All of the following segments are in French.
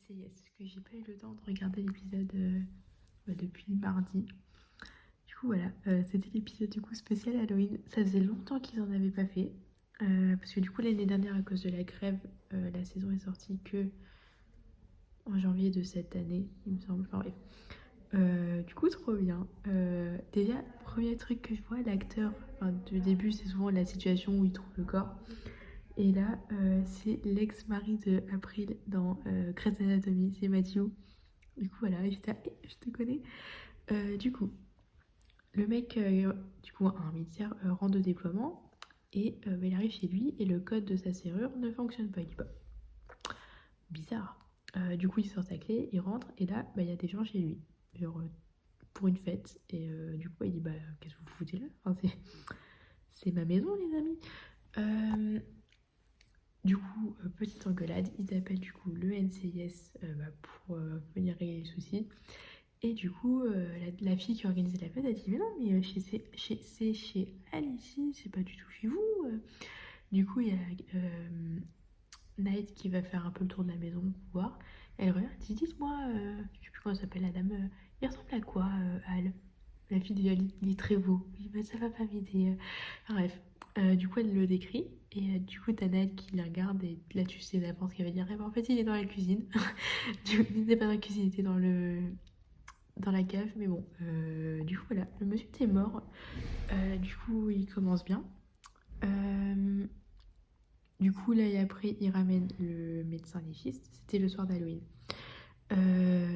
NCIS, parce que j'ai pas eu le temps de regarder l'épisode depuis mardi. Du coup voilà, c'était l'épisode du coup spécial Halloween. Ça faisait longtemps qu'ils en avaient pas fait. Parce que du coup l'année dernière à cause de la grève, la saison est sortie que en janvier de cette année, il me semble. Enfin bref. Du coup trop bien. Déjà, premier truc que je vois, l'acteur, enfin du début c'est souvent la situation où il trouve le corps. Et là, c'est l'ex-mari de April dans Grey's Anatomy, c'est Matthew. Du coup, voilà, j'étais je te connais. Du coup, le mec, du coup, un militaire rentre de déploiement et il arrive chez lui et le code de sa serrure ne fonctionne pas. Il dit bah, bizarre. Du coup, il sort sa clé, il rentre et là, il y a des gens chez lui, genre pour une fête. Et du coup, il dit bah, qu'est-ce que vous foutez là, enfin, c'est ma maison, les amis. Du coup, petite engueulade, ils appellent du coup le NCIS pour venir régler les soucis. Et du coup, la fille qui organisait la fête a dit mais non, mais c'est chez elle ici, c'est pas du tout chez vous. Du coup, il y a Night qui va faire un peu le tour de la maison pour voir. Elle regarde, elle dit dites-moi, je sais plus comment s'appelle la dame, il ressemble à quoi, Al? La fille dit il est très beau. Oui, bah, ça va pas m'aider. Bref, du coup, elle le décrit. Et du coup, t'as Ned qui la regarde. Et là, tu sais d'avance qu'elle va dire en fait, il est dans la cuisine. Du coup, il n'était pas dans la cuisine, il était dans la cave. Mais bon, du coup, voilà. Le monsieur était mort. Du coup, il commence bien. Du coup, là et après, il ramène le médecin légiste. C'était le soir d'Halloween.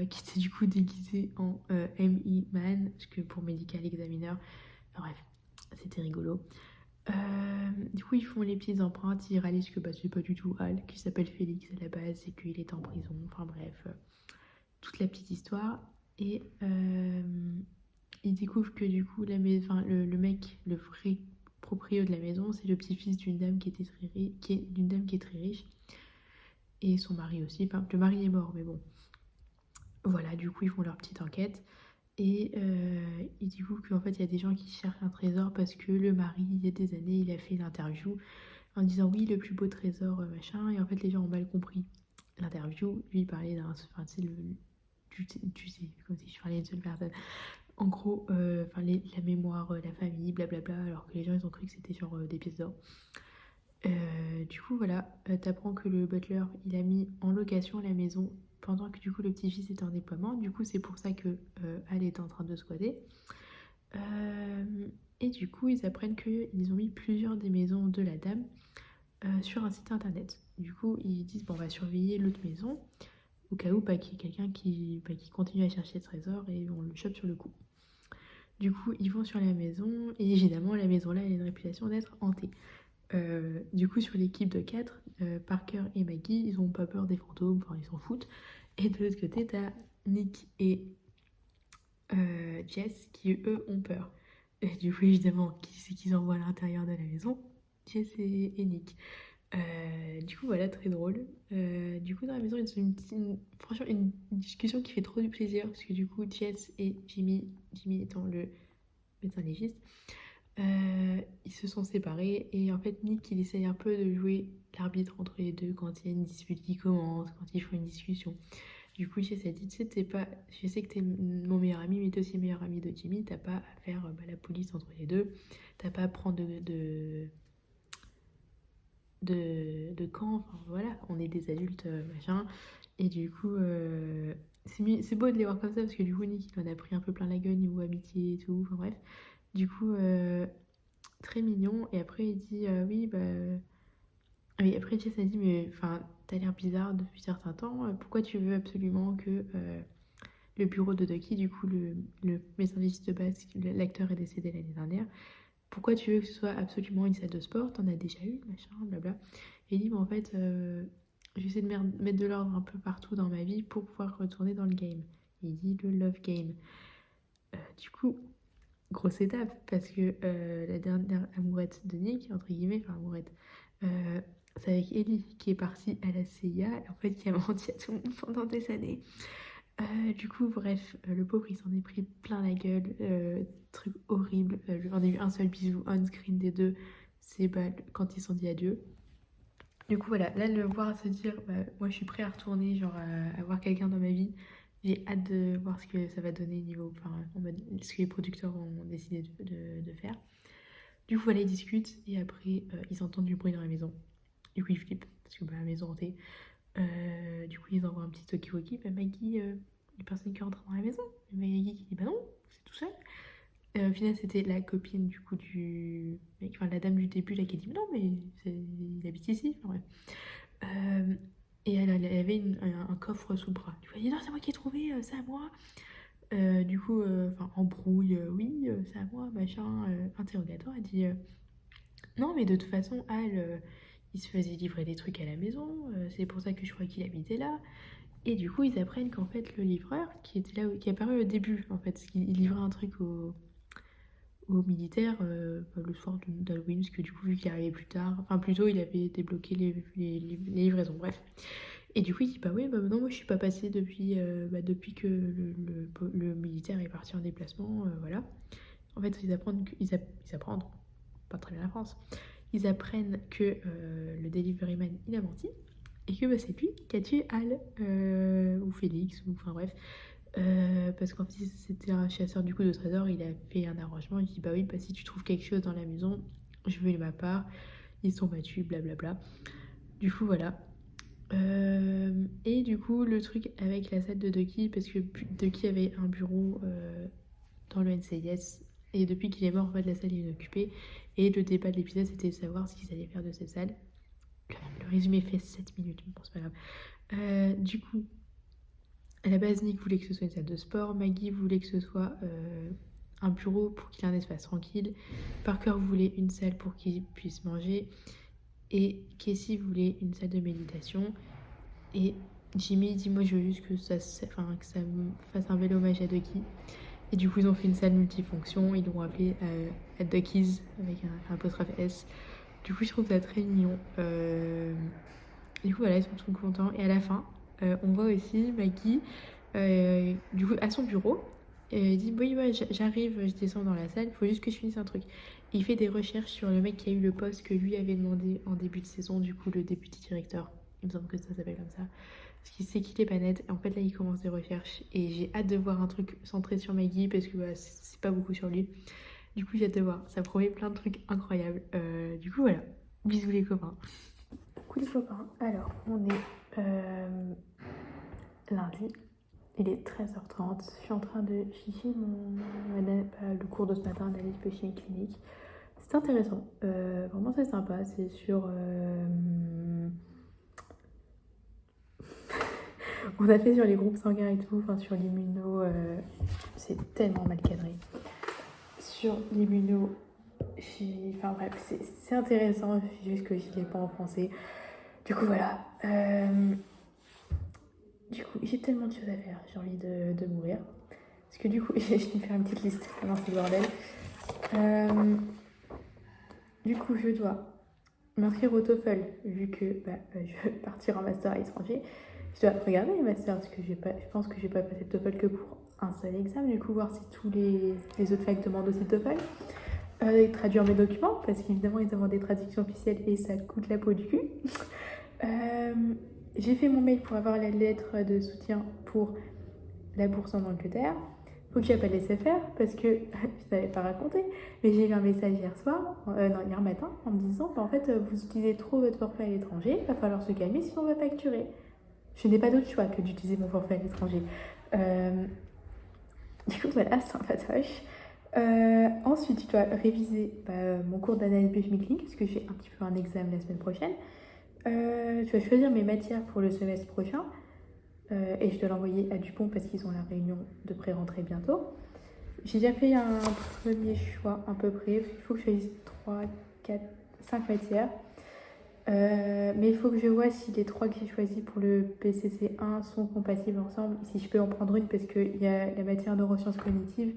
Qui s'est du coup déguisé en ME Man, parce que pour Medical Examiner, bref, c'était rigolo. Du coup, ils font les petites empreintes, ils réalisent que c'est pas du tout Hal, qui s'appelle Félix à la base, et qu'il est en prison, enfin bref, toute la petite histoire. Et ils découvrent que du coup, le mec, le vrai proprio de la maison, c'est le petit-fils d'une dame qui était d'une dame qui est très riche, et son mari aussi, enfin le mari est mort, mais bon. Voilà, du coup, ils font leur petite enquête. Et ils découvrent qu'en fait, il y a des gens qui cherchent un trésor parce que le mari, il y a des années, il a fait une interview en disant oui, le plus beau trésor, machin. Et en fait, les gens ont mal compris l'interview. Lui, il parlait d'un. Enfin, c'est le. Tu sais, comme si je parlais d'une seule personne. En gros, la mémoire, la famille, blablabla, alors que les gens, ils ont cru que c'était genre des pièces d'or. Du coup, voilà, t'apprends que le butler, il a mis en location la maison pendant que du coup le petit-fils était en déploiement. Du coup, c'est pour ça que Al était en train de squatter. Euh, et du coup, ils apprennent qu'ils ont mis plusieurs des maisons de la dame sur un site internet. Du coup, ils disent bon, on va surveiller l'autre maison au cas où qu'il y ait quelqu'un qui continue à chercher le trésor et on le chope sur le coup. Du coup, ils vont sur la maison et évidemment, la maison là, elle a une réputation d'être hantée. Du coup, sur l'équipe de 4, Parker et Maggie, ils ont pas peur des fantômes, enfin ils s'en foutent. Et de l'autre côté, t'as Nick et Jess qui eux ont peur. Et du coup, évidemment, qui c'est qu'ils envoient à l'intérieur de la maison? Jess et Nick. Du coup, voilà, très drôle. Du coup, dans la maison, ils ont franchement, une discussion qui fait trop du plaisir parce que du coup, Jess et Jimmy étant le médecin légiste, ils se sont séparés et en fait Nick il essaye un peu de jouer l'arbitre entre les deux quand il y a une dispute qui commence, quand ils font une discussion. Du coup Jess a dit tu sais t'es pas, je sais que t'es mon meilleur ami mais t'es aussi le meilleur ami de Jimmy, t'as pas à faire la police entre les deux, t'as pas à prendre de camp, enfin voilà, on est des adultes machin. Et du coup c'est beau de les voir comme ça parce que du coup Nick il en a pris un peu plein la gueule niveau amitié et tout, enfin bref. Du coup très mignon. Et après, il dit oui, bah. Oui, après, Jess a dit mais enfin, t'as l'air bizarre depuis certains temps. Pourquoi tu veux absolument que le bureau de Ducky, du coup, le médecin légiste de base, l'acteur est décédé l'année dernière. Pourquoi tu veux que ce soit absolument une salle de sport? T'en as déjà eu, machin, blabla. Et il dit mais en fait, j'essaie de mettre de l'ordre un peu partout dans ma vie pour pouvoir retourner dans le game. Il dit le love game. Du coup, grosse étape parce que la dernière amourette de Nick, entre guillemets, enfin amourette, c'est avec Ellie qui est partie à la CIA, en fait qui a menti à tout le monde pendant des années. Du coup, bref, le pauvre il s'en est pris plein la gueule, truc horrible. On a eu un seul bisou on screen des deux, c'est quand ils se sont dit adieu. Du coup, voilà, là, le voir se dire, bah, moi, je suis prêt à retourner, genre, à avoir quelqu'un dans ma vie. J'ai hâte de voir ce que ça va donner niveau, enfin, en mode, ce que les producteurs ont décidé de faire. Du coup, voilà, ils discutent et après, ils entendent du bruit dans la maison. Du coup, ils flippent parce que bah, la maison hantée. Du coup, ils envoient un petit talkie-walkie. Bah, Maggie, il y a personne qui rentre dans la maison. Et Maggie qui dit, bah non, c'est tout seul. Au final, c'était la copine du coup du mec, enfin la dame du début là qui a dit non mais il habite ici. Enfin, bref. Euh, et elle avait un coffre sous le bras. Du coup, elle dit non c'est moi qui ai trouvé, c'est à moi. Du coup, enfin embrouille, oui c'est à moi, machin, interrogatoire. Elle dit non mais de toute façon Al, il se faisait livrer des trucs à la maison, c'est pour ça que je crois qu'il habitait là. Et du coup ils apprennent qu'en fait le livreur qui était là, qui est apparu au début en fait, parce qu'il livrait un truc au militaire le soir d'Halloween, parce que du coup, vu qu'il arrivait plus tard, enfin plutôt il avait débloqué les livraisons, bref. Et du coup, il dit bah oui, bah non, moi je suis pas passée depuis que le militaire est parti en déplacement, voilà. En fait, ils apprennent, pas très bien la France, ils apprennent que le deliveryman il a menti et que bah, c'est lui qui a tué Al ou Félix, ou enfin bref. Parce qu'en fait, c'était un chasseur du coup de trésors, il a fait un arrangement, il dit bah oui, bah si tu trouves quelque chose dans la maison, je veux ma part, ils sont battus, blablabla. Du coup, voilà. Et du coup, le truc avec la salle de Ducky, parce que Ducky avait un bureau dans le NCIS, et depuis qu'il est mort, en fait, la salle est inoccupée, et le débat de l'épisode, c'était de savoir ce qu'ils allaient faire de cette salle. Le résumé fait 7 minutes, mais bon, c'est pas grave. Du coup, à la base, Nick voulait que ce soit une salle de sport, Maggie voulait que ce soit un bureau pour qu'il ait un espace tranquille, Parker voulait une salle pour qu'il puisse manger, et Casey voulait une salle de méditation, et Jimmy dit moi je veux juste que que ça me fasse un bel hommage à Ducky. Et du coup ils ont fait une salle multifonction, ils l'ont appelée à Ducky's avec un apostrophe S. Du coup je trouve ça très mignon. Du coup voilà, ils sont trop contents. Et à la fin, on voit aussi Maggie du coup à son bureau. Il dit oui ouais, j'arrive, je descends dans la salle, il faut juste que je finisse un truc. Et il fait des recherches sur le mec qui a eu le poste que lui avait demandé en début de saison, du coup le député directeur. Il me semble que ça s'appelle comme ça. Parce qu'il sait qu'il est pas net. Et en fait là il commence des recherches. Et j'ai hâte de voir un truc centré sur Maggie parce que bah, c'est pas beaucoup sur lui. Du coup j'ai hâte de voir. Ça promet plein de trucs incroyables. Du coup voilà. Bisous les copains. Coucou les copains. Alors on est lundi. Il est 13h30, je suis en train de chicher le cours de ce matin d'analyse biochimie clinique. C'est intéressant, vraiment c'est sympa, c'est sur... On a fait sur les groupes sanguins et tout, enfin sur l'immuno, c'est tellement mal cadré. Sur l'immuno, enfin bref, c'est intéressant, juste que je ne l'ai pas en français. Du coup voilà. Du coup, j'ai tellement de choses à faire, j'ai envie de mourir. Parce que du coup, je vais faire une petite liste pendant ce bordel. Du coup, je dois m'inscrire au TOEFL, vu que je veux partir en master à l'étranger. Je dois regarder les masters, parce que je pense que je vais pas passer le TOEFL que pour un seul examen. Du coup, voir si tous les autres facs demandent aussi le TOEFL. Traduire mes documents, parce qu'évidemment, ils demandent des traductions officielles et ça coûte la peau du cul. J'ai fait mon mail pour avoir la lettre de soutien pour la bourse en Angleterre. Faut que j'appelle SFR parce que je t'avais pas raconté, mais j'ai eu un message hier matin en me disant en fait vous utilisez trop votre forfait à l'étranger, il va falloir se calmer sinon on va facturer. Je n'ai pas d'autre choix que d'utiliser mon forfait à l'étranger. Du coup voilà, c'est un patoche. Ensuite, je dois réviser mon cours d'analyse biochimie clinique parce que j'ai un petit peu un examen la semaine prochaine. Je dois choisir mes matières pour le semestre prochain. Et je dois l'envoyer à Dupont parce qu'ils ont la réunion de pré-rentrée bientôt. J'ai déjà fait un premier choix à peu près. Il faut que je choisisse 3, 4, 5 matières. Mais il faut que je vois si les 3 que j'ai choisis pour le PCC1 sont compatibles ensemble. Si je peux en prendre une parce qu'il y a la matière neurosciences cognitives.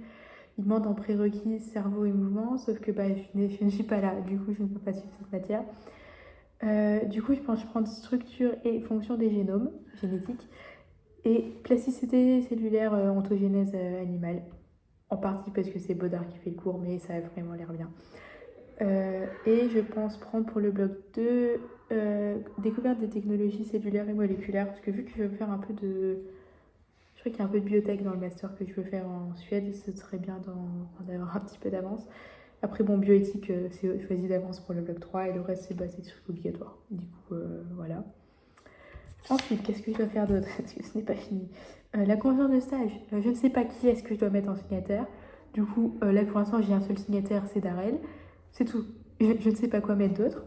Il demande en prérequis cerveau et mouvement, sauf que je ne suis pas là. Du coup, je ne peux pas suivre cette matière. Du coup, je pense que je prends structure et fonction des génomes génétiques. Et plasticité cellulaire, ontogénèse animale. En partie parce que c'est Baudard qui fait le cours, mais ça a vraiment l'air bien. Et je pense prendre pour le bloc 2 découverte des technologies cellulaires et moléculaires, parce que vu que je veux faire un peu de... Je crois qu'il y a un peu de biotech dans le master que je veux faire en Suède, ce serait bien d'avoir un petit peu d'avance. Après, bon, bioéthique, c'est choisi d'avance pour le bloc 3 et le reste, c'est des trucs obligatoires. Du coup, voilà. Ensuite, qu'est-ce que je dois faire d'autre? Parce que ce n'est pas fini. La convention de stage, je ne sais pas qui est-ce que je dois mettre en signataire. Du coup, là pour l'instant, j'ai un seul signataire, c'est Darel. C'est tout. Je ne sais pas quoi mettre d'autre.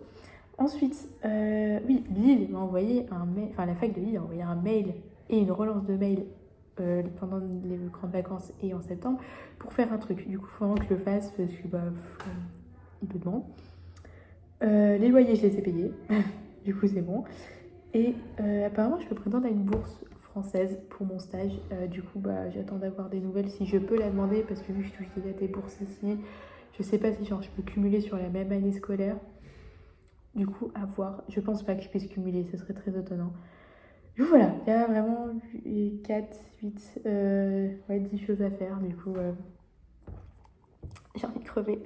Ensuite, oui, Lille m'a envoyé un mail, enfin la fac de Lille a envoyé un mail et une relance de mail pendant les grandes vacances et en septembre pour faire un truc. Du coup, il faut vraiment que je le fasse parce que bah, il peut demander. Les loyers, je les ai payés. Du coup, c'est bon. Et apparemment, je peux prétendre à une bourse française pour mon stage. Du coup, bah, j'attends d'avoir des nouvelles si je peux la demander parce que vu que je touche déjà des bourses ici, je sais pas si genre, je peux cumuler sur la même année scolaire. Du coup, à voir. Je pense pas que je puisse cumuler, ce serait très étonnant. Du coup, voilà, il y a vraiment 4, 8, ouais, 10 choses à faire. Du coup, j'ai envie de crever.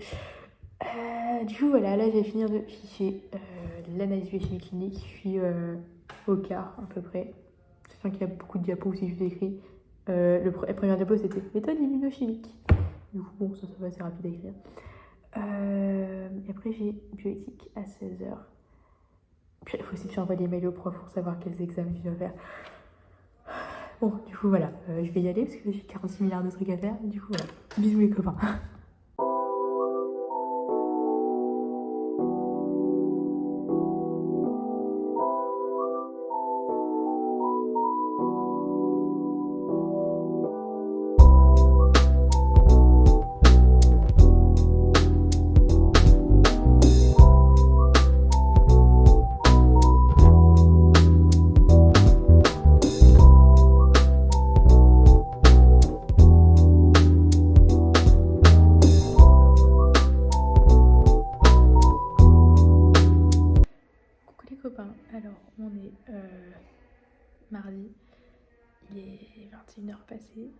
Du coup, voilà, là, je vais finir de ficher l'analyse biochimie clinique. Je suis au quart à peu près. Sachant qu'il y a beaucoup de diapos si je vous écris. La première diapo, c'était méthode immunochimique. Du coup, bon, ça va, c'est rapide à écrire. Et après, j'ai bioéthique à 16h. Puis il faut aussi que j'envoie des mails au prof pour savoir quels examens je dois faire. Bon, du coup, voilà, je vais y aller parce que j'ai 46 milliards de trucs à faire. Du coup, voilà. Bisous les copains. Coucou les copains, alors on est mardi, il est 21h passé.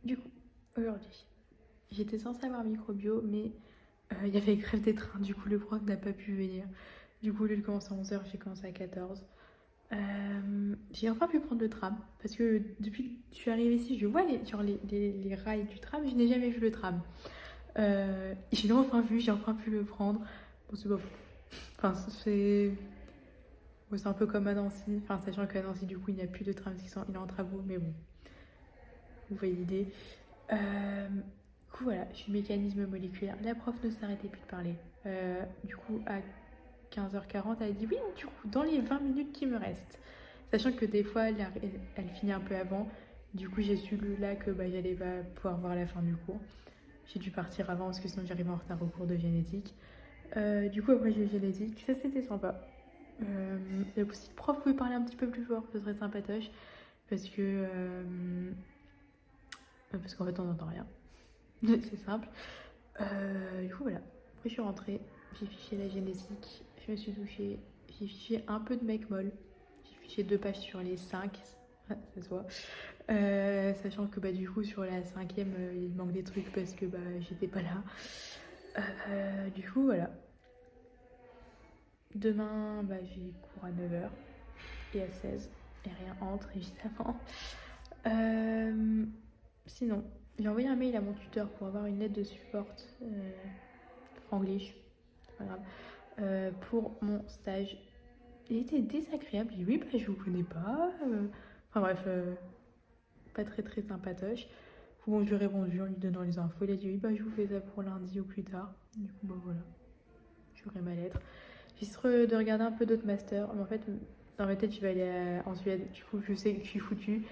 Du coup, aujourd'hui, j'étais censée avoir microbio, mais il y avait grève des trains, du coup le prof n'a pas pu venir. Du coup, au lieu de commencer à 11h, j'ai commencé à 14h. J'ai enfin pu prendre le tram, parce que depuis que je suis arrivée ici, je vois les rails du tram, je n'ai jamais vu le tram. J'ai enfin vu, j'ai enfin pu le prendre. Bon, c'est pas fou. Enfin, c'est un peu comme à Nancy, enfin, sachant qu'à Nancy, du coup, il n'y a plus de tram il est en travaux, mais bon, vous voyez l'idée. Du coup, voilà, je suis mécanisme moléculaire. La prof ne s'arrêtait plus de parler. Du coup, à 15h40, elle a dit oui, du coup, dans les 20 minutes qui me restent. Sachant que des fois, elle finit un peu avant. Du coup, j'ai su là que bah, j'allais pas pouvoir voir la fin du cours. J'ai dû partir avant parce que sinon j'arrivais en retard au cours de génétique. Du coup, après, j'ai eu génétique. Ça, c'était sympa. Si le prof pouvait parler un petit peu plus fort, ce serait sympatoche. Parce qu'en fait, on n'entend rien. C'est simple. Du coup, voilà. Après, je suis rentrée. J'ai fiché la génétique. Je me suis douchée. J'ai fiché un peu de mec molle. J'ai fiché 2 pages sur les 5. Ça se voit. Sachant que bah, du coup, sur la 5e, il manque des trucs parce que bah, j'étais pas là. Du coup, voilà. Demain, bah, j'ai cours à 9h et à 16. Et rien entre, évidemment. Sinon, j'ai envoyé un mail à mon tuteur pour avoir une lettre de support English, c'est pas grave, pour mon stage. Il était désagréable. J'ai dit oui, bah, je vous connais pas. Enfin bref, pas très très sympatoche. Bon, je lui ai répondu en lui donnant les infos. Il a dit oui, bah, je vous fais ça pour lundi ou plus tard. Du coup, bah voilà, j'aurai ma lettre. J'essaie de regarder un peu d'autres masters. Mais en fait, dans ma tête, je vais aller en Suède. Du coup, je sais que je suis foutue.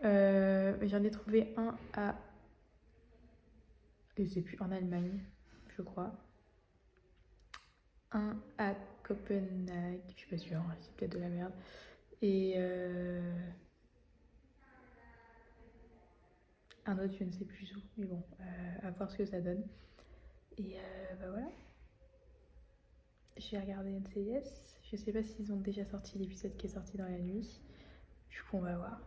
J'en ai trouvé un à. Je sais plus, en Allemagne, je crois. Un à Copenhague, je suis pas sûre, c'est peut-être de la merde. Et un autre, je ne sais plus où. Mais bon, à voir ce que ça donne. Et bah voilà. J'ai regardé NCIS. Je sais pas s'ils ont déjà sorti l'épisode qui est sorti dans la nuit. Du coup, on va voir.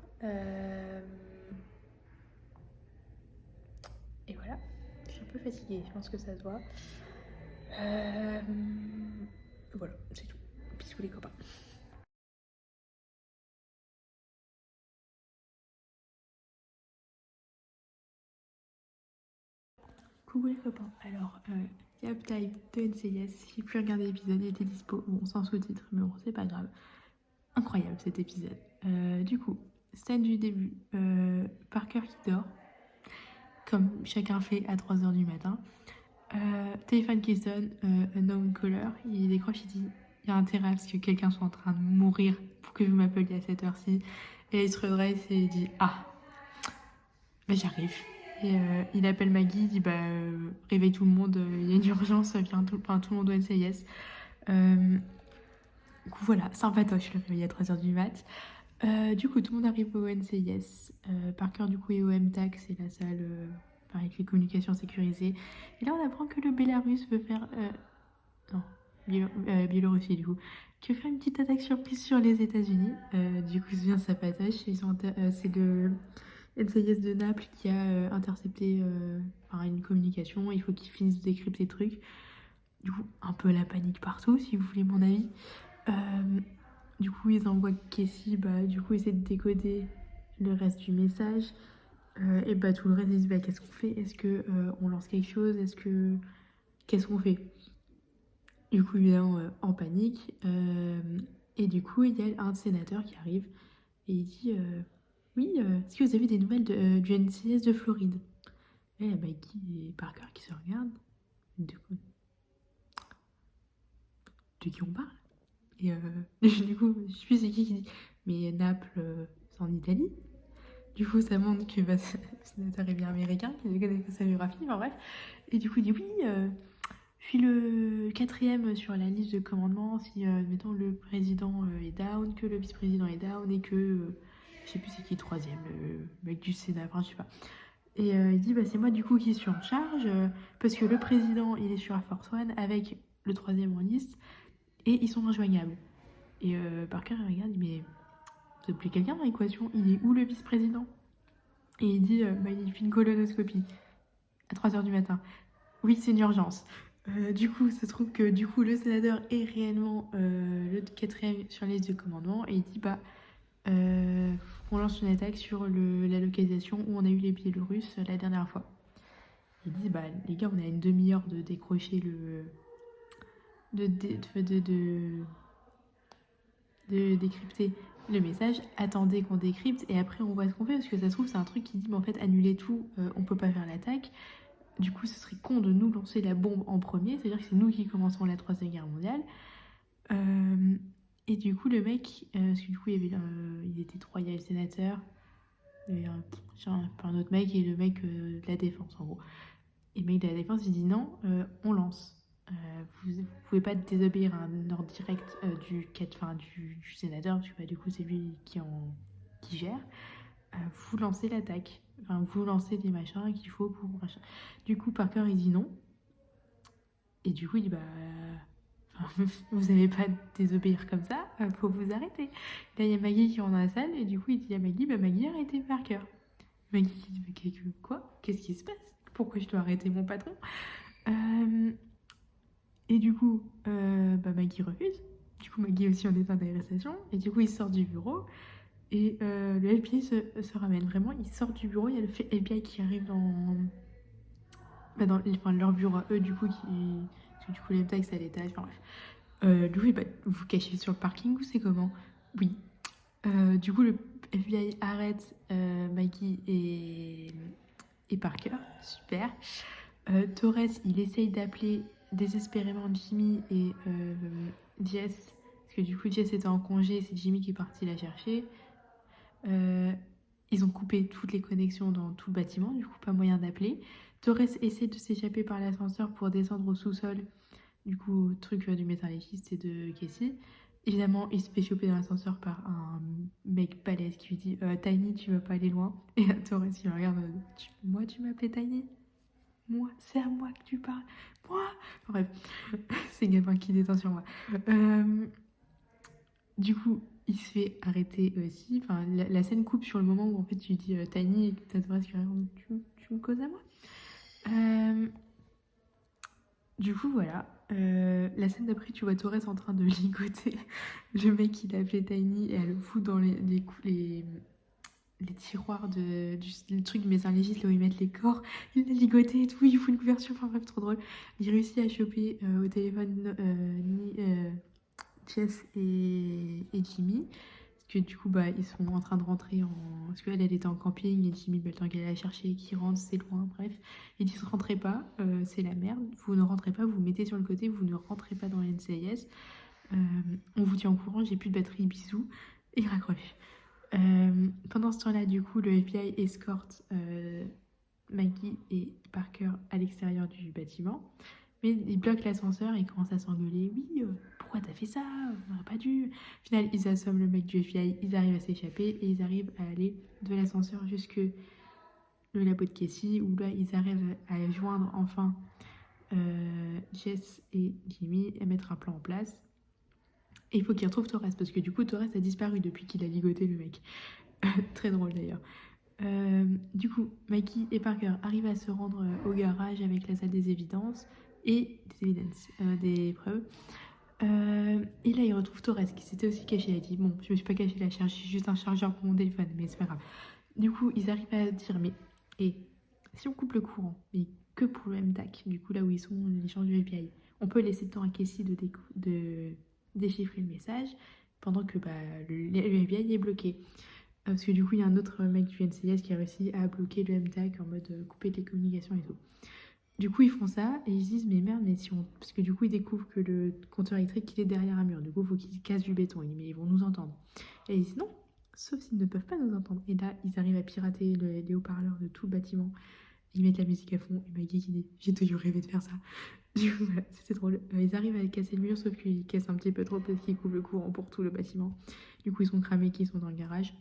Et voilà. Je suis un peu fatiguée, je pense que ça se voit. Voilà, c'est tout. Bisous les copains. Coucou les copains, alors Gap Time de NCIS, j'ai pu regarder l'épisode, il était dispo, bon sans sous-titres, mais bon c'est pas grave. Incroyable cet épisode. Du coup, scène du début, Parker qui dort, comme chacun fait à 3h du matin. Téléphone qui sonne, unknown caller, il décroche, il dit il y a intérêt à ce que quelqu'un soit en train de mourir pour que vous m'appeliez à cette heure-ci. Et là, il se redresse et il dit ah, bah j'arrive. Et il appelle Maggie, il dit bah réveille tout le monde, il y a une urgence, vient tout le monde au NCIS. Du coup voilà, sympatoche le réveil à 3h du mat. Du coup tout le monde arrive au NCIS. Parker du coup est au MTAC, c'est la salle avec les communications sécurisées. Et là on apprend que le Bélarus veut faire... non, Biélorussie du coup. Qui veut faire une petite attaque surprise sur les États-Unis. Du coup c'est bien sympatoche. C'est le NCIS de Naples qui a intercepté une communication. Il faut qu'ils finissent de décrypter le truc. Du coup, un peu la panique partout, si vous voulez mon avis. Du coup, ils envoient Casey, du coup, essayer de décoder le reste du message. Et tout le reste, ils disent, qu'est-ce qu'on fait? Est-ce que on lance quelque chose? Qu'est-ce qu'on fait? Du coup, évidemment, en panique. Et du coup, il y a un sénateur qui arrive et il dit, oui, est-ce que vous avez des nouvelles du NCS de Floride? Et il y a Mikey et Parker qui se regardent. De qui on parle? Et du coup, je sais plus c'est qui dit, mais Naples, c'est en Italie. Du coup, ça montre que c'est un sénateur est bien américain, qui ne connaît pas sa biographie, enfin bref. Et du coup, il dit oui, je suis le 4e sur la liste de commandement si, mettons, le président est down, que le vice-président est down et que, je sais plus c'est qui 3e, le mec du Sénat, enfin je sais pas. Et il dit, c'est moi du coup qui suis en charge, parce que le président, il est sur Air Force One avec le 3e en liste, et ils sont injoignables. Et Parker, il regarde, il dit, mais vous appelez quelqu'un dans l'équation, il est où le vice-président? Et il dit, il fait une colonoscopie à 3h du matin. Oui, c'est une urgence. Du coup, ça se trouve que du coup, le sénateur est réellement le 4e sur la liste de commandement et il dit on lance une attaque sur la localisation où on a eu les Biélorusses la dernière fois. Il dit les gars, on a une demi-heure de décrocher de décrypter le message, attendez qu'on décrypte et après on voit ce qu'on fait parce que ça se trouve c'est un truc qui dit mais en fait annulez tout, on peut pas faire l'attaque. Du coup ce serait con de nous lancer la bombe en premier, c'est à dire que c'est nous qui commencerons la 3e guerre mondiale. Et du coup le mec, parce que du coup il était 3, il y avait le sénateur, il y avait un autre mec et le mec de la défense en gros. Et le mec de la défense il dit non, on lance. Vous pouvez pas désobéir à un ordre direct du sénateur, parce que du coup c'est lui qui gère. Vous lancez l'attaque. Enfin, vous lancez des machins qu'il faut pour machin. Du coup, Parker il dit non. Et du coup, il dit vous n'allez pas désobéir comme ça, faut vous arrêter. Là, il y a Maggie qui rentre dans la salle, et du coup, il dit à Maggie, Maggie, arrêtez Parker. Maggie qui dit, quoi? Qu'est-ce qui se passe? Pourquoi je dois arrêter mon patron? Et du coup, Maggie refuse. Du coup, Maggie est aussi en état d'arrestation. Et du coup, il sort du bureau. Et le FBI se ramène. Vraiment, il sort du bureau. Il y a le FBI qui arrive dans leur bureau à eux, du coup, parce que du coup, les taxes à l'étage. Enfin bref. Du coup, vous vous cachez sur le parking ou c'est comment? Oui. Du coup, le FBI arrête Maggie et Parker. Super. Torres, il essaye d'appeler désespérément Jimmy et Jess, parce que du coup Jess était en congé, c'est Jimmy qui est parti la chercher. Ils ont coupé toutes les connexions dans tout le bâtiment, du coup pas moyen d'appeler. Torres essaie de s'échapper par l'ascenseur pour descendre au sous-sol, du coup truc du métallurgiste et de Casey. Évidemment, il se fait choper dans l'ascenseur par un mec balèze qui lui dit Tiny, tu vas pas aller loin. Et Torres, il regarde moi, tu m'appelais Tiny? Moi, c'est à moi que tu parles. Moi. Bref, c'est Gabin qui détend sur moi. Du coup, il se fait arrêter aussi. Enfin, la scène coupe sur le moment où en fait tu dis Tiny et que t'adresses carrément tu me causes à moi. Du coup, voilà. La scène d'après, tu vois Torres en train de ligoter le mec qu'il a appelé Tiny et elle le fout dans les tiroirs le truc du médecin légiste là où ils mettent les corps. Il l'a ligoté et tout, il fout une couverture, enfin bref, trop drôle. Il réussit à choper au téléphone Jess et Jimmy. Parce que du coup, bah, ils sont en train de rentrer en. Parce qu'elle, elle était en camping et Jimmy, bah, le temps qu'elle allait la chercher, qui rentre, c'est loin, bref. Ils disent rentrez pas, c'est la merde, vous ne rentrez pas, vous vous mettez sur le côté, vous ne rentrez pas dans la NCIS. On vous tient au courant, j'ai plus de batterie, bisous. Et il raccroche. Pendant ce temps-là, du coup, le FBI escorte Maggie et Parker à l'extérieur du bâtiment. Mais ils bloquent l'ascenseur et ils commencent à s'engueuler. Oui, pourquoi t'as fait ça? On n'aurait pas dû. Au final, ils assomment le mec du FBI, ils arrivent à s'échapper et ils arrivent à aller de l'ascenseur jusque le labo de Casey, où là, ils arrivent à joindre enfin Jess et Jimmy et mettre un plan en place. Et il faut qu'ils retrouvent Torres, parce que du coup, Torres a disparu depuis qu'il a ligoté le mec. Très drôle d'ailleurs. Du coup, Maggie et Parker arrivent à se rendre au garage avec la salle des évidences et des preuves. Et là, ils retrouvent Torres qui s'était aussi caché. Elle dit bon, je me suis pas caché la charge, j'ai juste un chargeur pour mon téléphone, mais c'est pas grave. Du coup, ils arrivent à dire mais et si on coupe le courant, mais que pour le MTAC, du coup là où ils sont, l'échange du FBI, on peut laisser le temps à Casey de déchiffrer le message pendant que bah, le FBI est bloqué. Parce que du coup, il y a un autre mec du NCIS qui a réussi à bloquer le MTAC en mode couper les communications et tout. Du coup, ils font ça et ils se disent mais merde, mais si on. Parce que du coup, ils découvrent que le compteur électrique il est derrière un mur. Du coup, il faut qu'ils cassent du béton. Mais ils vont nous entendre. Et ils disent non, sauf s'ils ne peuvent pas nous entendre. Et là, ils arrivent à pirater les haut-parleurs de tout le bâtiment. Ils mettent la musique à fond. Et Maggie qui dit j'ai toujours rêvé de faire ça. Du coup, voilà, c'était drôle. Ils arrivent à casser le mur, sauf qu'ils cassent un petit peu trop parce qu'ils coupent le courant pour tout le bâtiment. Du coup, ils sont cramés, qu'ils sont dans le garage.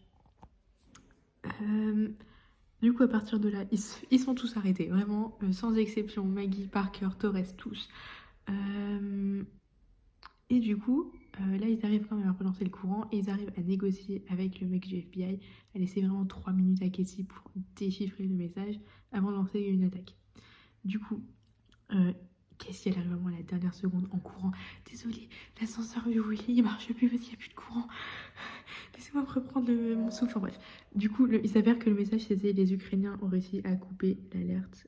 Du coup, à partir de là, ils sont tous arrêtés, vraiment, sans exception. Maggie, Parker, Torres, tous. Et du coup, là, ils arrivent quand même à relancer le courant et ils arrivent à négocier avec le mec du FBI, à laisser vraiment 3 minutes à Casey pour déchiffrer le message avant de lancer une attaque. Du coup, Casey, elle arrive vraiment à la dernière seconde en courant. Désolée, l'ascenseur verrouillé, il marche plus parce qu'il n'y a plus de courant. Laissez-moi reprendre mon souffle. Enfin bref. Du coup, il s'avère que le message c'était les Ukrainiens ont réussi à couper l'alerte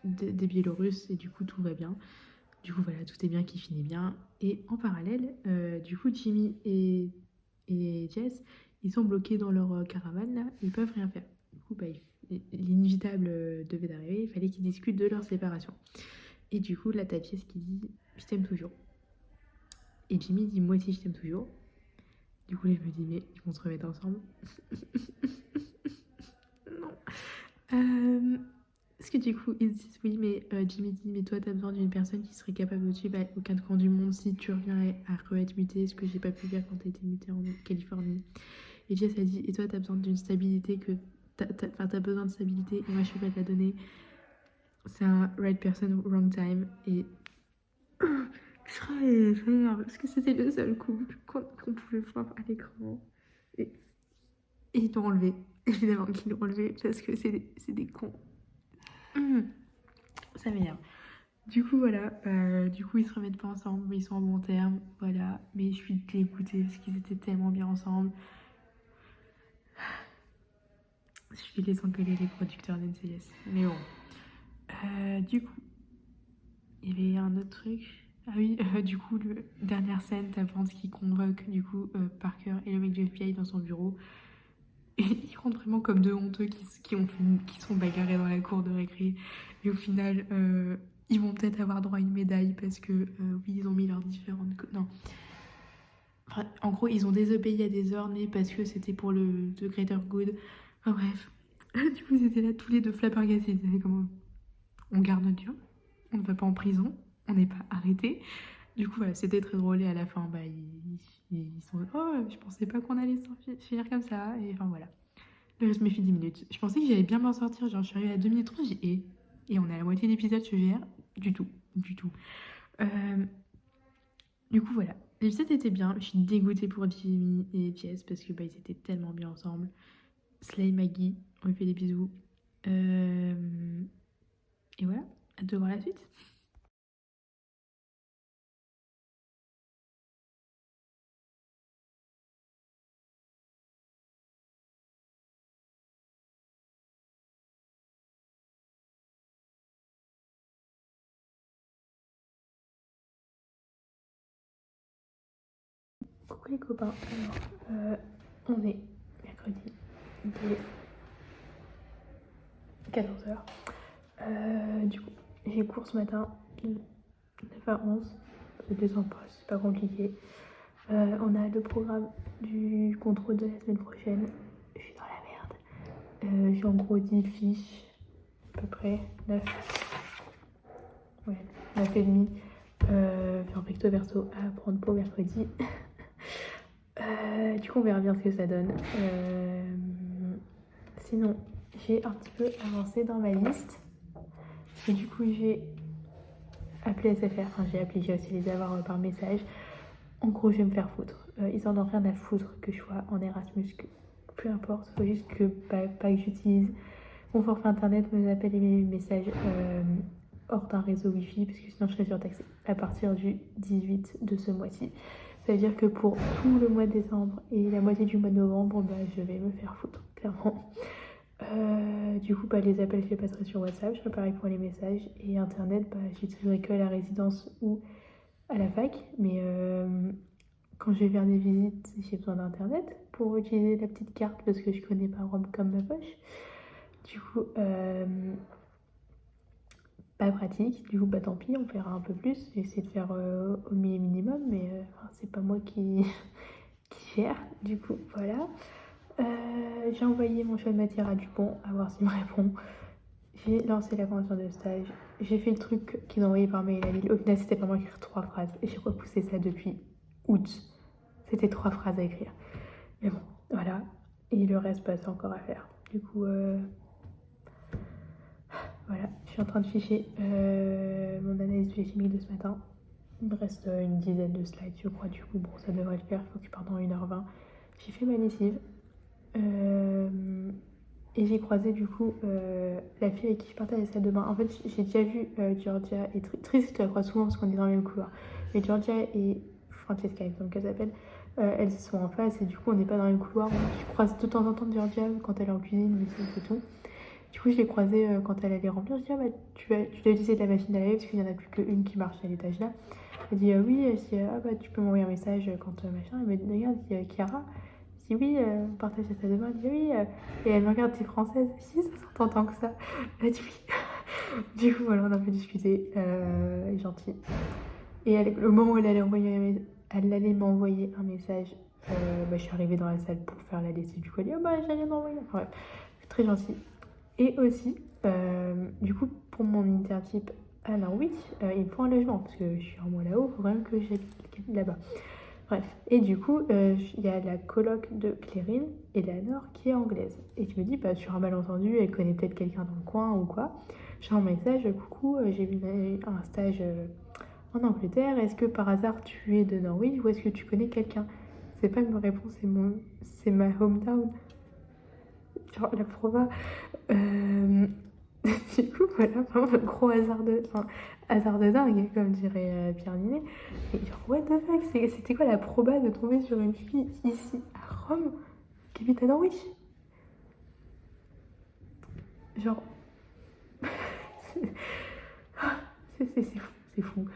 des Biélorusses et du coup tout va bien. Du coup voilà, tout est bien qui finit bien. Et en parallèle, du coup Jimmy et Jess, ils sont bloqués dans leur caravane là, ils peuvent rien faire. Du coup bah, l'inévitable devait arriver, il fallait qu'ils discutent de leur séparation. Et du coup là t'as Jess qui dit je t'aime toujours. Et Jimmy dit moi aussi je t'aime toujours. Du coup là je me dis mais ils vont se remettre ensemble. Non. Parce que du coup, ils disent oui, mais Jimmy dit, mais toi, t'as besoin d'une personne qui serait capable de tuer aucun camp du monde si tu reviens à être muté, ce que j'ai pas pu faire quand t'as été muté en Californie. Et Jess a dit, et toi, t'as besoin d'une stabilité que. T'as besoin de stabilité et moi, je peux pas te la donner. C'est un right person, wrong time. Et. Je m'énerve parce que c'était le seul couple qu'on pouvait voir à l'écran. Et ils l'ont enlevé. Évidemment qu'ils l'ont enlevé parce que c'est des cons. Ça m'énerve. Du coup, voilà. Du coup, ils se remettent pas ensemble, mais ils sont en bon terme. Voilà. Mais je suis dégoûtée parce qu'ils étaient tellement bien ensemble. Je vais les engueuler, les producteurs d'NCS. Mais bon. Du coup, il y avait un autre truc. Ah oui, du coup, dernière scène, t'as Vance qui convoque du coup Parker et le mec du FBI dans son bureau. Et ils rentrent vraiment comme deux honteux qui sont bagarrés dans la cour de récré. Et au final, ils vont peut-être avoir droit à une médaille parce que, oui, ils ont mis leurs différentes... Non. Enfin, en gros, ils ont désobéi à des ordres, mais parce que c'était pour le The Greater Good. Enfin bref. Du coup, ils étaient là tous les deux flabbergastés. Ils étaient comme... On garde notre job, on ne va pas en prison, on n'est pas arrêté. Du coup, voilà, c'était très drôle. Et à la fin, bah, ils sont... Oh, je pensais pas qu'on allait s'en finir comme ça. Et enfin, voilà. Le reste me fait 10 minutes. Je pensais que j'allais bien m'en sortir. Genre, je suis arrivée à 2 minutes 30, j'ai dit, et on est à la moitié de l'épisode, je gère. Du tout. Du tout. Du coup, voilà. L'épisode était bien. Je suis dégoûtée pour Jimmy et Jess parce que bah, ils étaient tellement bien ensemble. Slay Maggie, on lui fait des bisous. Et voilà. hâte de voir la suite. Coucou les copains, alors on est mercredi, il est 14h. Du coup, j'ai cours ce matin, 9h11, c'est des sympa, c'est pas compliqué. On a le programme du contrôle de la semaine prochaine, je suis dans la merde. J'ai en gros 10 fiches, à peu près, 9. Ouais, 9 et demi. Puis en recto verso à prendre pour mercredi. Du coup, on verra bien ce que ça donne. Sinon, j'ai un petit peu avancé dans ma liste. Et du coup, j'ai appelé SFR. Enfin, j'ai aussi les avoir par message. En gros, je vais me faire foutre. Ils en ont rien à foutre que je sois en Erasmus. Peu importe, faut juste que, pas que j'utilise mon forfait internet, mes appels et mes messages hors d'un réseau wifi, parce que sinon je serais surtaxée à partir du 18 de ce mois-ci. Ça veut dire que pour tout le mois de décembre et la moitié du mois de novembre, bah, je vais me faire foutre, clairement. Du coup, bah, les appels, je les passerai sur WhatsApp, je ferai pareil pour les messages. Et internet, bah, j'utiliserai que à la résidence ou à la fac. Mais quand je vais faire des visites, j'ai besoin d'internet pour utiliser la petite carte parce que je connais pas Rome comme ma poche. Du coup, pas pratique. Du coup, bah tant pis, on fera un peu plus. J'ai essayé de faire au minimum, mais c'est pas moi qui gère. Du coup, voilà. J'ai envoyé mon choix de matière à Dupont, à voir s'il me répond. J'ai lancé la convention de stage. J'ai fait le truc qu'ils ont envoyé par mail à Lille. Au final, c'était vraiment écrire 3 phrases. Et j'ai repoussé ça depuis août. C'était 3 phrases à écrire. Mais bon, voilà. Et le reste, bah, c'est encore à faire. Du coup, voilà, je suis en train de ficher mon analyse biochimique de ce matin. Il me reste une dizaine de slides, je crois. Du coup, bon, ça devrait le faire. Il faut que je parte dans 1h20. J'ai fait ma lessive. Et j'ai croisé du coup la fille avec qui je partais à la salle de bain. En fait, j'ai déjà vu Georgia et Tris, je la croise souvent parce qu'on est dans le même couloir. Mais Georgia et Francesca, il me semble qu'elle s'appelle, elles sont en face et du coup, on n'est pas dans le même couloir. Je croise de temps en temps Georgia quand elle est en cuisine, mais c'est tout. Du coup, je l'ai croisée quand elle allait remplir. Je dis, ah bah, tu dois utiliser de la machine à laver parce qu'il n'y en a plus qu'une qui marche à l'étage là. Elle dit, oui. Je dis, ah bah, tu peux m'envoyer un message quand machin. Elle me dit, regarde, il dit, Chiara. Je dis, oui, on partage ça demain. Elle dit, oui. Et elle me regarde, t'es française. Je dis, ça s'entend tant que ça. Elle dit, oui. Du coup, voilà, on a un peu discuté. Gentil. Et au moment où elle allait m'envoyer un message, bah, je suis arrivée dans la salle pour faire la lessive. Du coup, elle dit, oh bah, j'ai rien envoyé. Enfin, bref, très gentil. Et aussi, du coup, pour mon internship à Norwich, il me faut un logement parce que je suis en mois là-haut, il faut quand même que j'habite là-bas. Bref, et du coup, il y a la coloc de Clérine, Eleanor, qui est anglaise. Et tu me dis, bah, sur un malentendu, elle connaît peut-être quelqu'un dans le coin ou quoi. J'ai un message, coucou, j'ai vu un stage en Angleterre, est-ce que par hasard tu es de Norwich ou est-ce que tu connais quelqu'un? C'est pas une réponse, c'est ma hometown. Genre la proba. Du coup, voilà, vraiment le gros hasard de dingue, comme dirait Pierre Ninet. Et genre, what the fuck, c'était quoi la proba de tomber sur une fille ici, à Rome, qui habite à Norwich? Genre, c'est fou, c'est fou.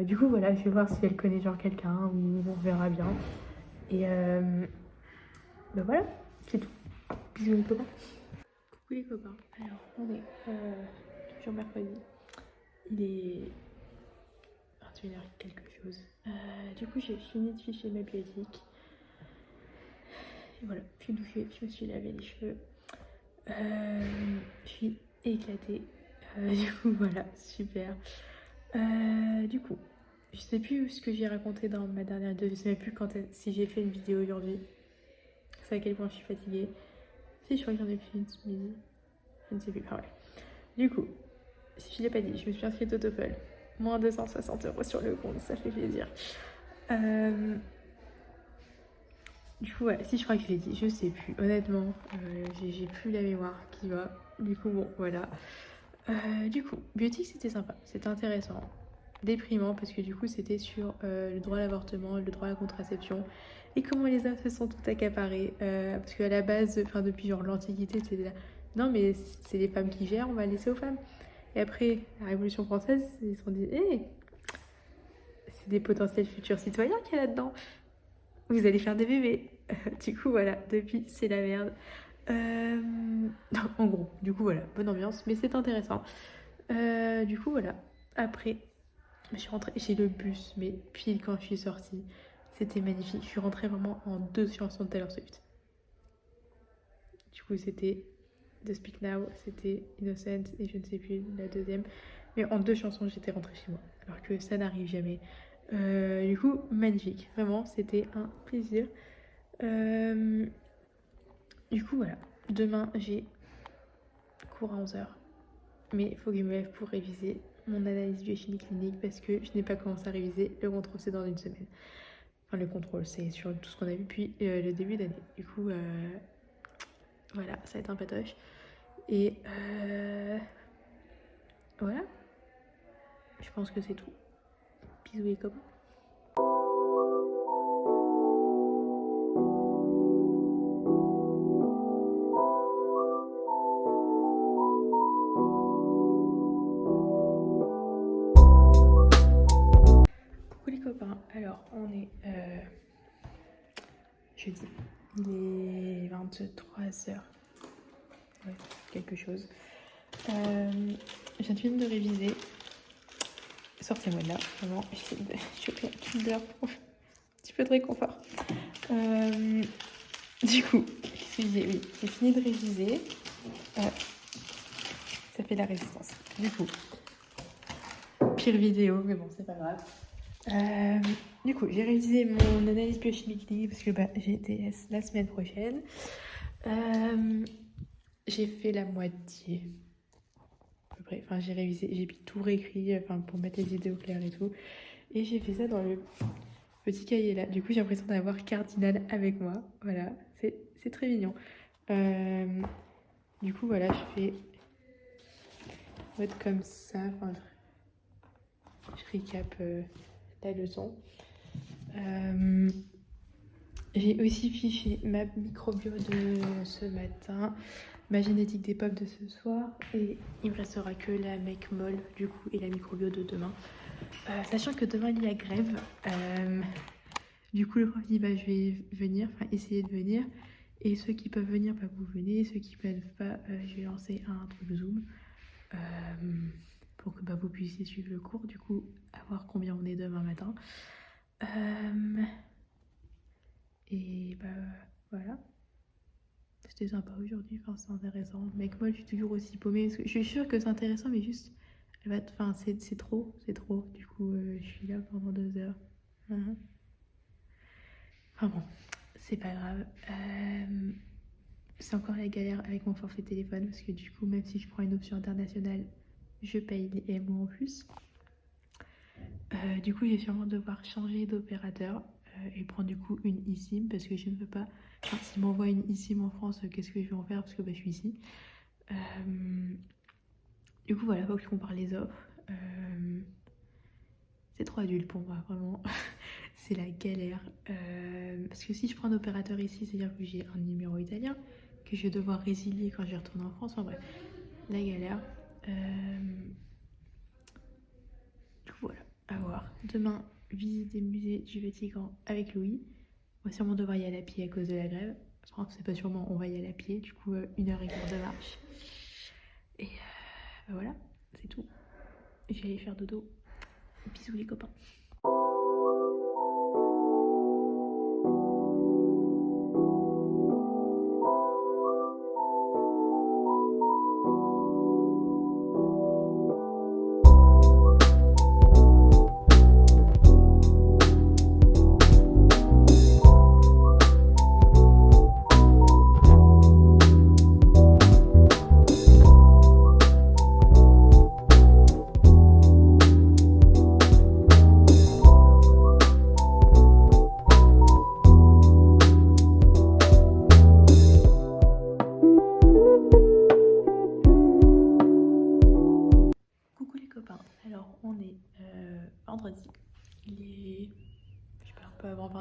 Du coup, voilà, je vais voir si elle connaît genre quelqu'un, ou on verra bien. Et ben voilà, c'est tout. Bisous les copains. Coucou les copains, alors on est toujours mercredi. Il est 21h quelque chose. Du coup, j'ai fini de ficher ma bioéthique. Et voilà, je suis douchée, je me suis lavé les cheveux. Je suis éclatée. Du coup, voilà, super. Du coup, je sais plus ce que j'ai raconté dans ma dernière vidéo. Je sais même plus si j'ai fait une vidéo aujourd'hui. C'est à quel point je suis fatiguée. Si, je crois que j'en ai fait une ce midi. Je ne sais plus. Ah ouais. Du coup, si je l'ai pas dit, je me suis inscrite au TOEFL. Moins 260 € sur le compte, ça fait plaisir. Du coup, ouais, si je crois que je l'ai dit, je sais plus. Honnêtement, j'ai plus la mémoire qui va. Du coup, bon, voilà. Du coup, biotique c'était sympa, c'était intéressant. Déprimant parce que du coup c'était sur le droit à l'avortement, le droit à la contraception et comment les hommes se sont tout accaparés. Parce qu'à la base, enfin depuis genre l'Antiquité, c'était là, non mais c'est les femmes qui gèrent, on va laisser aux femmes. Et après la Révolution française, ils se sont dit, hé, c'est des potentiels futurs citoyens qu'il y a là-dedans. Vous allez faire des bébés. Du coup voilà, depuis c'est la merde. En gros, du coup voilà, bonne ambiance, mais c'est intéressant. Du coup voilà, après je suis rentrée, j'ai le bus, mais pile quand je suis sortie, c'était magnifique. Je suis rentrée vraiment en 2 chansons de Taylor Swift. Du coup, c'était The Speak Now, c'était Innocent et je ne sais plus la deuxième. Mais en 2 chansons, j'étais rentrée chez moi, alors que ça n'arrive jamais. Du coup, magnifique. Vraiment, c'était un plaisir. Du coup, voilà. Demain, j'ai cours à 11h. Mais il faut que je me lève pour réviser mon analyse biochimie clinique parce que je n'ai pas commencé à réviser. Le contrôle, c'est dans 1 semaine. Enfin, le contrôle, c'est sur tout ce qu'on a vu depuis le début d'année. Du coup, voilà, ça va être un patoche. Et voilà. Je pense que c'est tout. Bisous les copains. Coucou les copains. Alors, on est jeudi. Il est 23h. Ouais, quelque chose. Je viens de réviser. Sortez-moi de là, vraiment. J'essaie de choper un Kinder pour un petit peu de réconfort. Du coup, oui, j'ai fini de réviser. Ça fait la résistance. Du coup, pire vidéo, mais bon, c'est pas grave. Du coup, j'ai révisé mon analyse biochimique clinique parce que j'ai TS la semaine prochaine. J'ai fait la moitié. À peu près. Enfin, j'ai révisé, j'ai tout réécrit pour mettre les idées au clair et tout. Et j'ai fait ça dans le petit cahier là. Du coup, j'ai l'impression d'avoir Cardinal avec moi. Voilà, c'est très mignon. Du coup, voilà, je fais mode comme ça. Enfin, je recap la leçon. J'ai aussi fiché ma microbio de ce matin, ma génétique des POP de ce soir, et il me restera que la mec molle du coup et la microbio de demain. Sachant que demain il y a grève, du coup le prof dit je vais venir, essayer de venir, et ceux qui peuvent venir, vous venez, ceux qui peuvent pas, je vais lancer un truc Zoom pour que vous puissiez suivre le cours, du coup à voir combien on est demain matin. Et voilà. C'était sympa aujourd'hui, c'est intéressant. Mec, moi je suis toujours aussi paumée parce que je suis sûre que c'est intéressant, mais juste, c'est trop. Du coup, je suis là pendant 2 heures. Enfin bon, c'est pas grave. C'est encore la galère avec mon forfait téléphone parce que du coup, même si je prends une option internationale, je paye les MO en plus. Du coup, je vais sûrement devoir changer d'opérateur et prendre du coup une eSIM parce que je ne veux pas. Enfin, s'ils m'envoient une eSIM en France, qu'est-ce que je vais en faire parce que je suis ici. Du coup, voilà, faut que je compare les offres. C'est trop adulte pour moi, vraiment. C'est la galère. Parce que si je prends un opérateur ici, c'est-à-dire que j'ai un numéro italien que je vais devoir résilier quand je retourne en France. Enfin bref, la galère. Du coup, voilà, à voir. Demain, visite des musées du Vatican avec Louis. On va sûrement devoir y aller à pied à cause de la grève. Je crois que c'est pas sûrement, on va y aller à pied. Du coup, 1h15 de marche. Et voilà, c'est tout. Je vais aller faire dodo. Bisous les copains.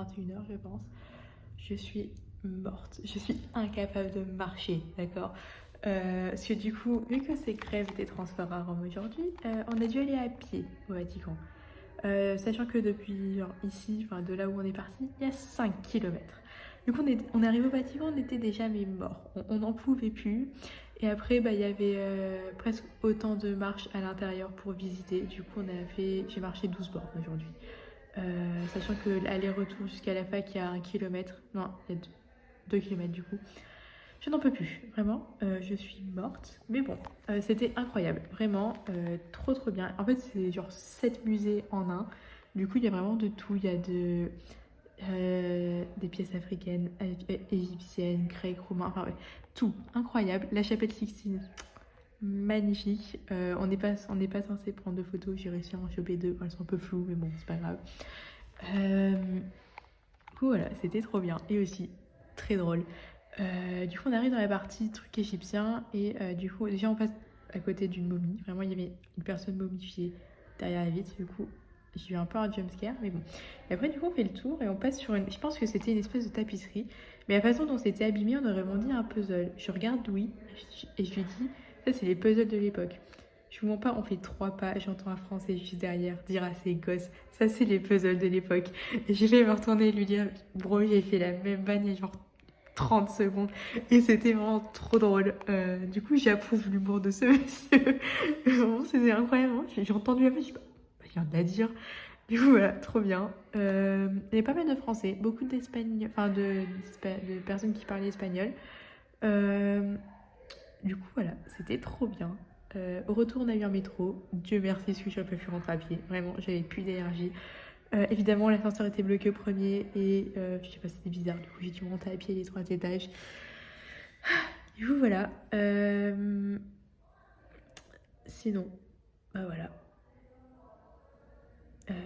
21h je pense. Je suis morte, je suis incapable de marcher, d'accord. Parce que du coup, vu que c'est grève des transports à Rome aujourd'hui, on a dû aller à pied au Vatican. Sachant que depuis genre, ici, enfin de là où on est parti, il y a 5 km. Du coup, on est arrivé au Vatican, on était déjà mais morts. On n'en pouvait plus. Et après, bah, il y avait presque autant de marches à l'intérieur pour visiter. Du coup, j'ai marché 12 bornes aujourd'hui. Sachant que l'aller-retour jusqu'à la fac, il y a 1 km. Non, il y a 2 km du coup. Je n'en peux plus, vraiment. Je suis morte. Mais bon, c'était incroyable. Vraiment, trop trop bien. En fait, c'est genre 7 musées en un. Du coup, il y a vraiment de tout. Il y a des pièces africaines, égyptiennes, grecques, romains, enfin ouais, tout. Incroyable. La chapelle Sixtine, magnifique. On n'est pas censé prendre de photos. J'ai réussi à en choper 2. Elles sont un peu floues, mais bon, c'est pas grave. Du coup, voilà, c'était trop bien. Et aussi, très drôle. Du coup, on arrive dans la partie truc égyptien. Et du coup, déjà, on passe à côté d'une momie. Vraiment, il y avait une personne momifiée derrière la vitre. Du coup, j'ai eu un peu un jumpscare, mais bon. Et après, du coup, on fait le tour et on passe sur une. Je pense que c'était une espèce de tapisserie. Mais la façon dont c'était abîmé, on aurait vraiment dit un puzzle. Je regarde Louis et je lui dis ça, c'est les puzzles de l'époque. Je vous mens pas, on fait 3 pas, j'entends un Français juste derrière dire à ses gosses, ça c'est les puzzles de l'époque. Et je vais me retourner et lui dire, bro, j'ai fait la même vanne il y a genre 30 secondes. Et c'était vraiment trop drôle. Du coup, j'approuve l'humour de ce monsieur. Vraiment, c'était incroyable. J'ai entendu la voix, je dis, bah, il vient de la dire. Du coup, voilà, trop bien. Il y avait pas mal de Français, beaucoup d'Espagnols, enfin de personnes qui parlaient espagnol. Du coup, voilà, c'était trop bien. Au retour, on a eu un métro. Dieu merci, parce que je n'ai pas pu rentrer à pied. Vraiment, j'avais plus d'énergie. Évidemment, l'ascenseur était bloqué au premier et je sais pas, c'était bizarre. Du coup, j'ai dû monter à pied les 3 étages. Du coup, voilà. Sinon, bah voilà.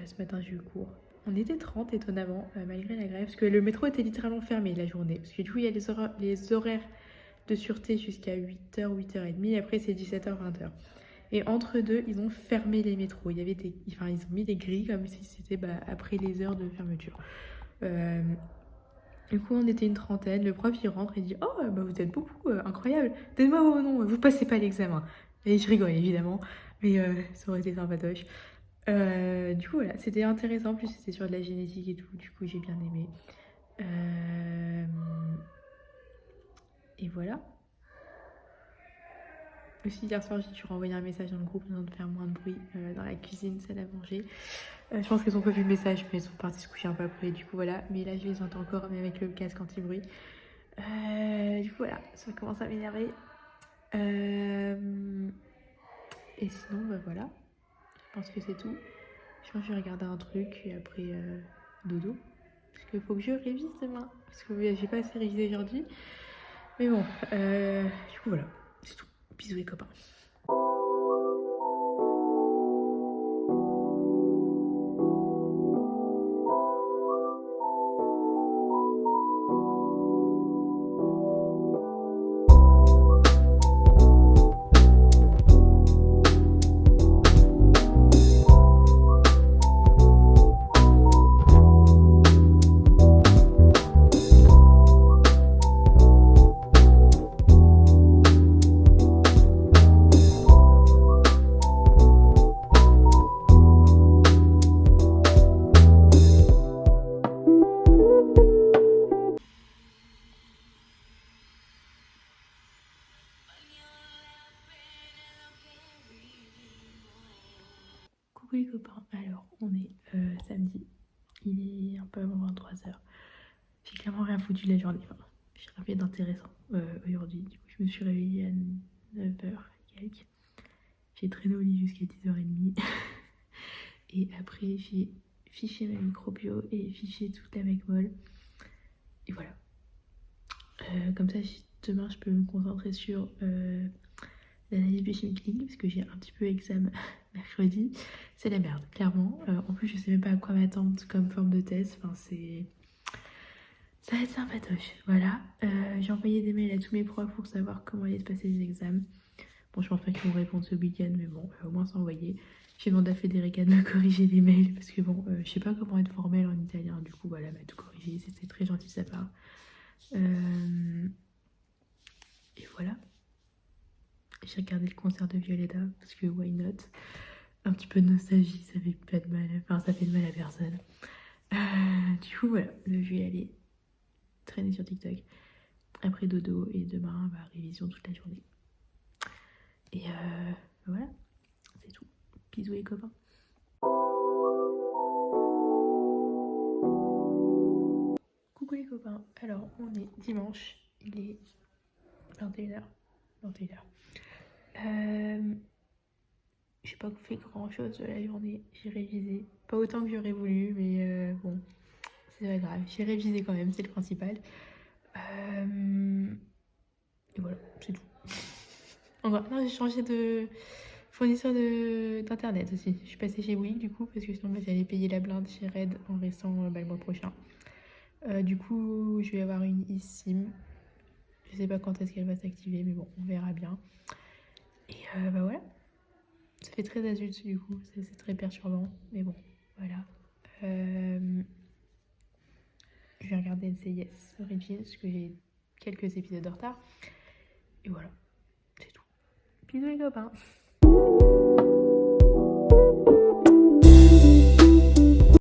Ce matin, j'ai eu cours. On était 30 étonnamment, malgré la grève, parce que le métro était littéralement fermé la journée. Parce que du coup, il y a les horaires de sûreté jusqu'à 8h, 8h30. Et après, c'est 17h, 20h. Et entre deux, ils ont fermé les métros. Il y avait ils ont mis des grilles comme si c'était après les heures de fermeture. Du coup, on était une trentaine. Le prof, il rentre et dit oh, bah, vous êtes beaucoup, incroyable. Dites-moi vos noms, vous passez pas l'examen. Et je rigole évidemment, mais ça aurait été sympatoche. Du coup, voilà, c'était intéressant. En plus, c'était sur de la génétique et tout. Du coup, j'ai bien aimé. Et voilà. Aussi, hier soir, j'ai dû renvoyer un message dans le groupe de faire moins de bruit dans la cuisine, salle à manger. Je pense qu'elles ont pas vu le message, mais elles sont parties se coucher un peu après. Du coup, voilà. Mais là, je les entends encore, mais avec le casque anti-bruit. Du coup, voilà. Ça commence à m'énerver. Et sinon, bah voilà. Je pense que c'est tout. Je pense que je vais regarder un truc et après, dodo. Parce qu'il faut que je révise demain. Parce que j'ai pas assez révisé aujourd'hui. Mais bon, du coup, voilà. C'est tout. Bisous les copains. Coucou les copains, alors on est samedi, il est un peu avant 23h. J'ai clairement rien foutu de la journée, enfin, j'ai rien fait d'intéressant aujourd'hui. Du coup, je me suis réveillée à 9h quelques. J'ai traîné au lit jusqu'à 10h30. Et après, j'ai fiché ma microbio et fiché toute la mecmol. Et voilà. Comme ça, demain, je peux me concentrer sur l'analyse biochimique clinique parce que j'ai un petit peu examen mercredi. C'est la merde, clairement. En plus, je sais même pas à quoi m'attendre comme forme de test. Enfin, ça va être sympatoche. Voilà. J'ai envoyé des mails à tous mes profs pour savoir comment allaient se passer les examens. Bon, je pense pas qu'ils vont répondre ce week-end, mais bon, au moins c'est envoyé. J'ai demandé à Federica de me corriger les mails parce que bon, je sais pas comment être formelle en italien, du coup voilà, elle m'a tout corrigé, c'était très gentil de sa part. Et voilà. J'ai regardé le concert de Violetta parce que why not? Un petit peu de nostalgie, ça fait pas de mal, enfin ça fait de mal à personne. Du coup voilà, je vais aller traîner sur TikTok. Après dodo et demain, bah, révision toute la journée. Et voilà, c'est tout. Bisous les copains. Coucou les copains, alors on est dimanche, il est 21h. 21h. J'ai pas fait grand chose de la journée, j'ai révisé. Pas autant que j'aurais voulu, mais bon, c'est pas grave. J'ai révisé quand même, c'est le principal. Et voilà, c'est tout. Encore, non, j'ai changé de fournisseur d'internet aussi. Je suis passée chez Bouygues du coup, parce que sinon j'allais payer la blinde chez Red en restant le mois prochain. Du coup, je vais avoir une eSIM. Je sais pas quand est-ce qu'elle va s'activer, mais bon, on verra bien. Et bah voilà. Ça fait très adulte du coup, c'est très perturbant, mais bon, voilà. Je vais regarder NCIS Origins, parce que j'ai quelques épisodes de retard. Et voilà, c'est tout. Bisous les copains.